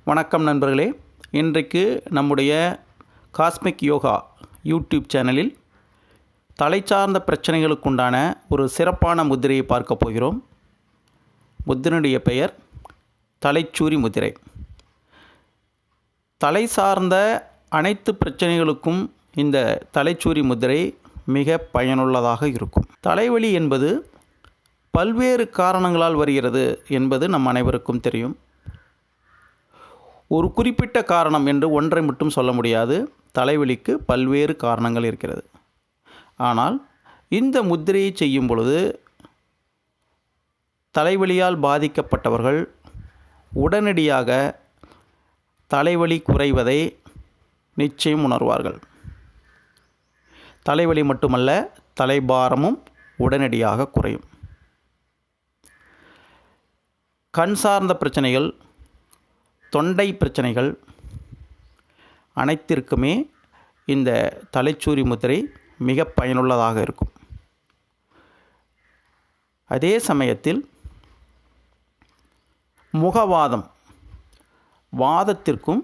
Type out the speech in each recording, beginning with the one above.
வணக்கம் நண்பர்களே. இன்றைக்கு நம்முடைய காஸ்மிக் யோகா யூடியூப் சேனலில் தலை சார்ந்த பிரச்சனைகளுக்குண்டான ஒரு சிறப்பான முத்திரையை பார்க்க போகிறோம். முத்திரையுடைய பெயர் தலைச்சூரி முத்திரை. தலை சார்ந்த அனைத்து பிரச்சனைகளுக்கும் இந்த தலைச்சூரி முத்திரை மிக பயனுள்ளதாக இருக்கும். தலைவலி என்பது பல்வேறு காரணங்களால் வருகிறது என்பது நம் அனைவருக்கும் தெரியும். ஒரு குறிப்பிட்ட காரணம் என்று ஒன்றை மட்டும் சொல்ல முடியாது. தலைவலிக்கு பல்வேறு காரணங்கள் இருக்கிறது. ஆனால் இந்த முத்திரையை செய்யும் பொழுது தலைவலியால் பாதிக்கப்பட்டவர்கள் உடனடியாக தலைவலி குறைவதை நிச்சயம் உணர்வார்கள். தலைவலி மட்டுமல்ல, தலைபாரமும் உடனடியாக குறையும். கண் சார்ந்த பிரச்சனைகள், தொண்டை பிரச்சனைகள் அனைத்திற்குமே இந்த தலைச்சூரி முத்திரை மிக பயனுள்ளதாக இருக்கும். அதே சமயத்தில் முகவாதம், வாதத்திற்கும்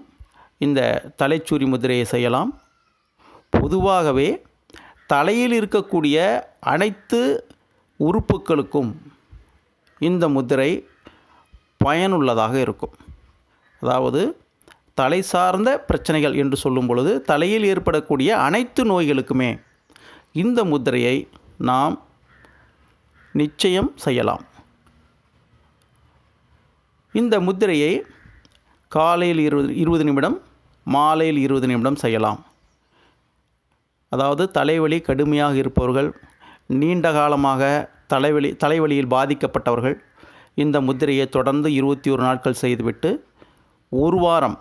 இந்த தலைச்சூரி முத்திரையை செய்யலாம். பொதுவாகவே தலையில் இருக்கக்கூடிய அனைத்து உறுப்புகளுக்கும் இந்த முத்திரை பயனுள்ளதாக இருக்கும். அதாவது தலை சார்ந்த பிரச்சனைகள் என்று சொல்லும் பொழுது தலையில் ஏற்படக்கூடிய அனைத்து நோய்களுக்குமே இந்த முத்திரையை நாம் நிச்சயம் செய்யலாம். இந்த முத்திரையை காலையில் 20 நிமிடம், மாலையில் 20 நிமிடம் செய்யலாம். அதாவது தலைவலி கடுமையாக இருப்பவர்கள், நீண்ட காலமாக தலைவலியில் பாதிக்கப்பட்டவர்கள் இந்த முத்திரையை தொடர்ந்து 21 நாட்கள் செய்துவிட்டு ஒரு வாரம்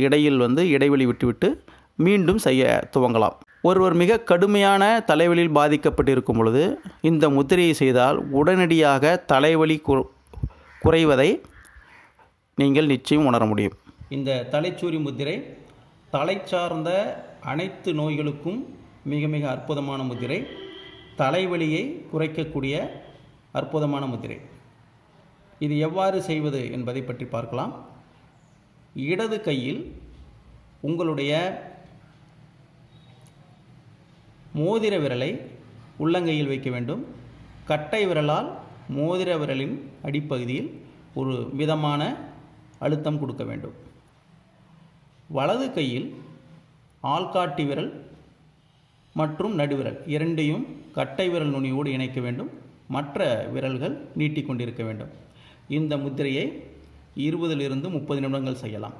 இடையில் இடைவெளி விட்டுவிட்டு மீண்டும் செய்ய துவங்கலாம். ஒருவர் மிக கடுமையான தலைவலியில் பாதிக்கப்பட்டிருக்கும் பொழுது இந்த முத்திரையை செய்தால் உடனடியாக தலைவலி குறைவதை நீங்கள் நிச்சயம் உணர முடியும். இந்த தலைச்சூரி முத்திரை தலை சார்ந்த அனைத்து நோய்களுக்கும் மிக மிக அற்புதமான முத்திரை. தலைவலியை குறைக்கக்கூடிய அற்புதமான முத்திரை. இது எவ்வாறு செய்வது என்பதை பற்றி பார்க்கலாம். இடது கையில் உங்களுடைய மோதிர விரலை உள்ளங்கையில் வைக்க வேண்டும். கட்டை விரலால் மோதிர விரலின் அடிப்பகுதியில் ஒரு மிதமான அழுத்தம் கொடுக்க வேண்டும். வலது கையில் ஆள்காட்டி விரல் மற்றும் நடுவிரல் இரண்டையும் கட்டை விரல் நுனியோடு இணைக்க வேண்டும். மற்ற விரல்கள் நீட்டிக்கொண்டிருக்க வேண்டும். இந்த முத்திரையை 20 to 30 நிமிடங்கள் செய்யலாம்.